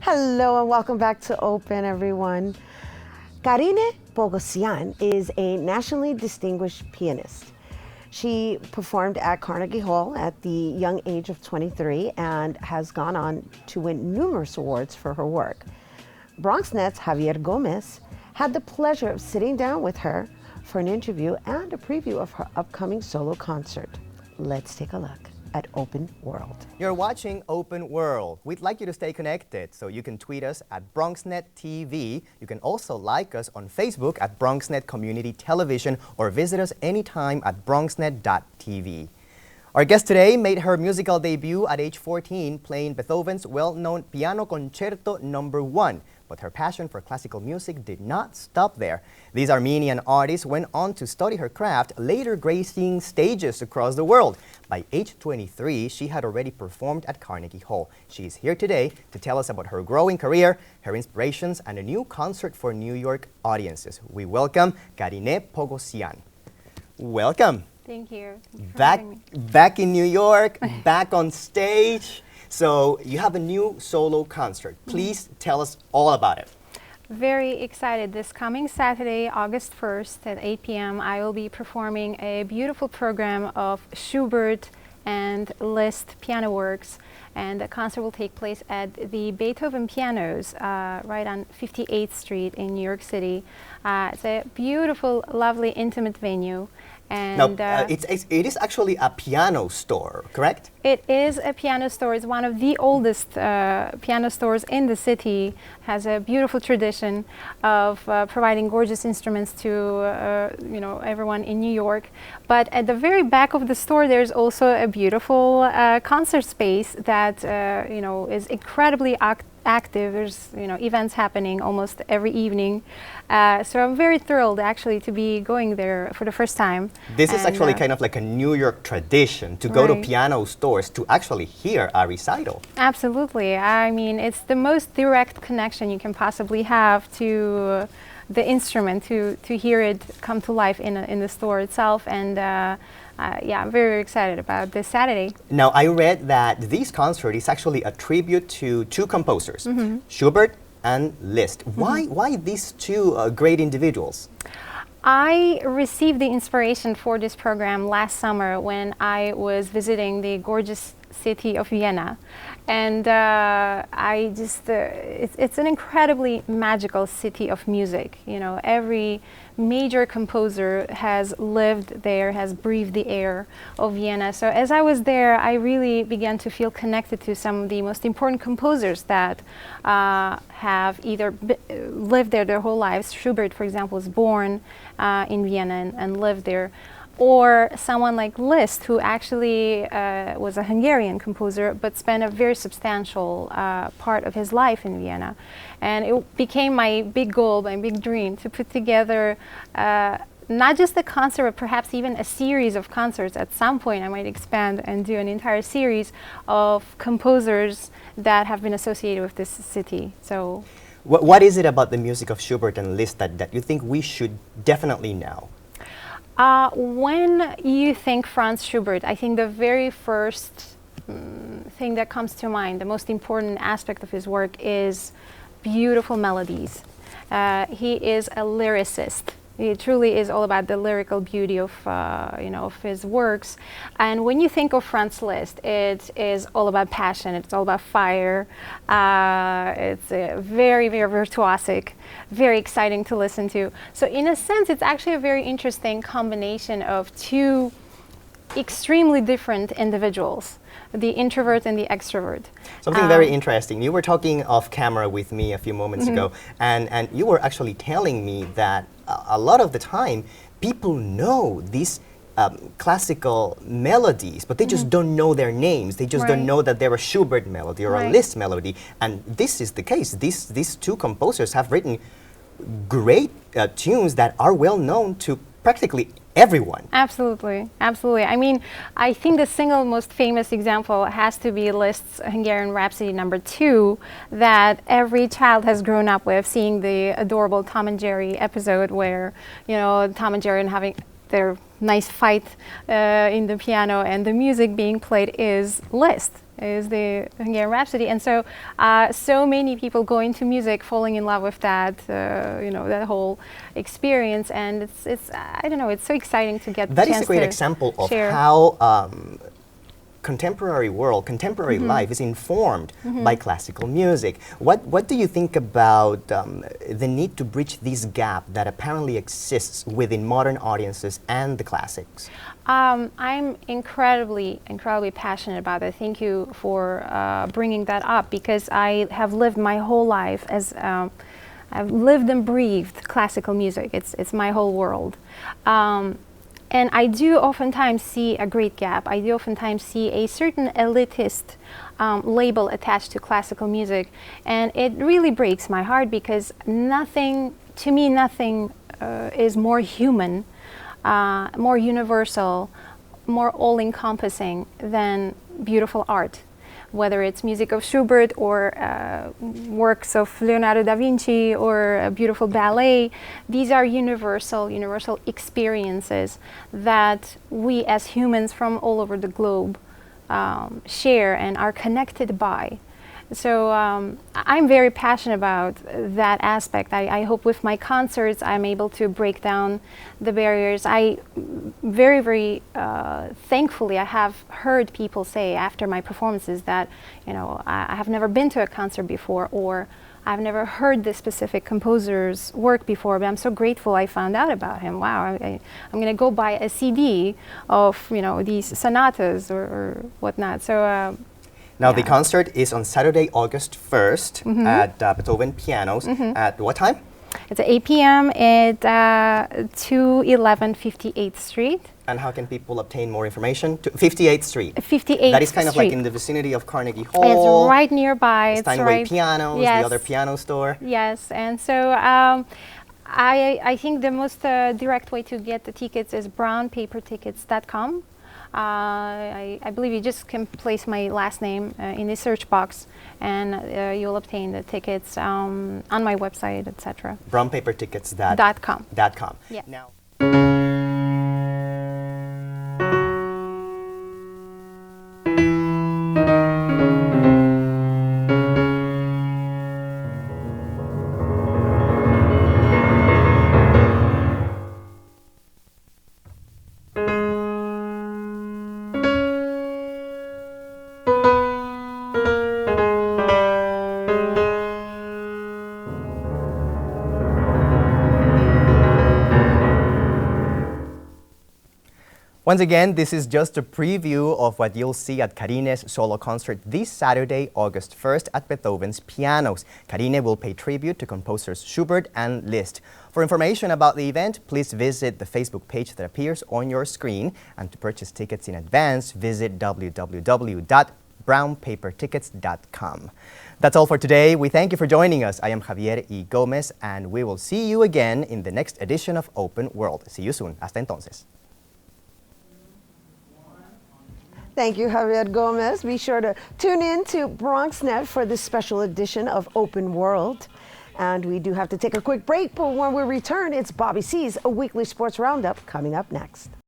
Hello and welcome back to Open, everyone. Karine Poghosyan is a nationally distinguished pianist. She performed at Carnegie Hall at the young age of 23 and has gone on to win numerous awards for her work. BRONXNET'S Javier Gomez had the pleasure of sitting down with her for an interview and a preview of her upcoming solo concert. Let's take a look at Open World. You're watching Open World. We'd like you to stay connected, so you can tweet us at BRONXNET TV. You can also like us on Facebook at BRONXNET Community Television or visit us anytime at BRONXNET.tv. Our guest today made her musical debut at age 14 playing Beethoven's well-known Piano Concerto No. 1. But her passion for classical music did not stop there. This Armenian artist went on to study her craft, later gracing stages across the world. By age 23, she had already performed at Carnegie Hall. She is here today to tell us about her growing career, her inspirations, and a new concert for New York audiences. We welcome Karine Poghosyan. Welcome. Thank you. Back in New York, back on stage. So you have a new solo concert. Please tell us all about it. Very excited. This coming Saturday, August 1st at 8 p.m. I will be performing a beautiful program of Schubert and Liszt piano works, and the concert will take place at the Beethoven Pianos right on 58th Street in New York City. It's a beautiful, lovely, intimate venue. And now, it is actually a piano store, correct? It is a piano store. It's one of the oldest piano stores in the city. Has a beautiful tradition of providing gorgeous instruments to everyone in New York. But at the very back of the store, there's also a beautiful concert space that is incredibly active. There's events happening almost every evening. So I'm very thrilled actually to be going there for the first time. This is actually kind of like a New York tradition to go to piano stores to actually hear a recital. Absolutely. I mean, it's the most direct connection you can possibly have to the instrument, to hear it come to life in the store itself. And yeah, I'm very, very excited about this Saturday. Now, I read that this concert is actually a tribute to two composers, Schubert and Liszt. Why these two great individuals? I received the inspiration for this program last summer when I was visiting the gorgeous city of Vienna. And it's an incredibly magical city of music. Every major composer has lived there, has breathed the air of Vienna. So as I was there, I really began to feel connected to some of the most important composers that have either lived there their whole lives. Schubert, for example, was born in Vienna and lived there. Or someone like Liszt, who actually was a Hungarian composer, but spent a very substantial part of his life in Vienna. And it became my big goal, my big dream, to put together not just a concert, but perhaps even a series of concerts. At some point, I might expand and do an entire series of composers that have been associated with this city. So, what is it about the music of Schubert and Liszt that you think we should definitely know? When you think Franz Schubert, I think the very first thing that comes to mind, the most important aspect of his work, is beautiful melodies. He is a lyricist. It truly is all about the lyrical beauty of of his works. And when you think of Franz Liszt, it is all about passion. It's all about fire. It's very, very virtuosic, very exciting to listen to. So in a sense, it's actually a very interesting combination of two extremely different individuals, the introvert and the extrovert. Something very interesting. You were talking off camera with me a few moments ago, and you were actually telling me that a lot of the time people know these classical melodies, but they just don't know their names. They just don't know that they're a Schubert melody or a Liszt melody. And this is the case. These two composers have written great tunes that are well known to practically everyone. Absolutely, absolutely. I mean, I think the single most famous example has to be Liszt's Hungarian Rhapsody No. 2 that every child has grown up with, seeing the adorable Tom and Jerry episode where, Tom and Jerry are having their nice fight in the piano and the music being played is Liszt. is the Hungarian Rhapsody, and so so many people go into music falling in love with that, you know, that whole experience, and it's I don't know, it's so exciting to get That the chance is a great to example of share. how contemporary world, contemporary life is informed by classical music. What do you think about the need to bridge this gap that apparently exists within modern audiences and the classics? I'm incredibly passionate about it. Thank you for bringing that up, because I have lived my whole life as I've lived and breathed classical music. It's my whole world. And I do oftentimes see a great gap. I do oftentimes see a certain elitist label attached to classical music. And it really breaks my heart, because nothing, to me, nothing is more human, more universal, more all-encompassing than beautiful art. Whether it's music of Schubert or works of Leonardo da Vinci or a beautiful ballet, these are universal experiences that we as humans from all over the globe share and are connected by. So I'm very passionate about that aspect. I hope with my concerts I'm able to break down the barriers. I very thankfully I have heard people say after my performances that, you know, I have never been to a concert before, or I've never heard this specific composer's work before, but I'm so grateful I found out about him. Wow, I'm going to go buy a CD of, you know, these sonatas or whatnot. So. Now, the concert is on Saturday, August 1st at Beethoven Pianos. At what time? It's at 8 p.m. at 211 58th Street. And how can people obtain more information? 58th Street. 58th That is kind of Street. like in the vicinity of Carnegie Hall. It's right nearby. Steinway right. Pianos, Yes. the other piano store. Yes, and so I think the most direct way to get the tickets is brownpapertickets.com. I believe you just can place my last name in the search box, and you'll obtain the tickets on my website, etc. Brownpapertickets.com. Yeah. Now. Once again, this is just a preview of what you'll see at Karine's solo concert this Saturday, August 1st at Beethoven's Pianos. Karine will pay tribute to composers Schubert and Liszt. For information about the event, please visit the Facebook page that appears on your screen. And to purchase tickets in advance, visit www.brownpapertickets.com. That's all for today. We thank you for joining us. I am Javier Y. Gomez, and we will see you again in the next edition of Open World. See you soon. Hasta entonces. Thank you, Javier Gomez. Be sure to tune in to BronxNet for this special edition of Open World. And we do have to take a quick break, but when we return, it's Bobby C's A Weekly Sports Roundup coming up next.